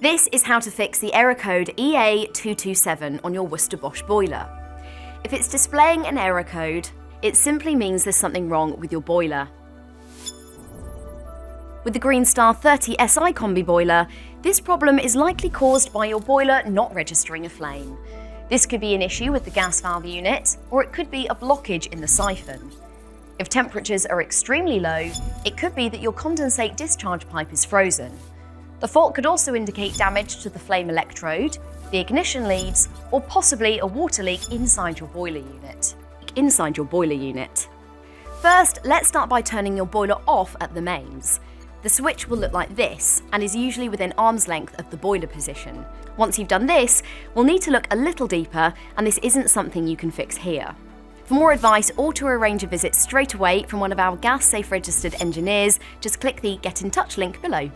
This is how to fix the error code EA227 on your Worcester Bosch boiler. If it's displaying an error code, it simply means there's something wrong with your boiler. With the Greenstar 30 SI Combi boiler, this problem is likely caused by your boiler not registering a flame. This could be an issue with the gas valve unit, or it could be a blockage in the siphon. If temperatures are extremely low, it could be that your condensate discharge pipe is frozen. The fault could also indicate damage to the flame electrode, the ignition leads, or possibly a water leak inside your boiler unit. First, let's start by turning your boiler off at the mains. The switch will look like this and is usually within arm's length of the boiler position. Once you've done this, we'll need to look a little deeper, and this isn't something you can fix here. For more advice or to arrange a visit straight away from one of our Gas Safe Registered engineers, just click the Get in Touch link below.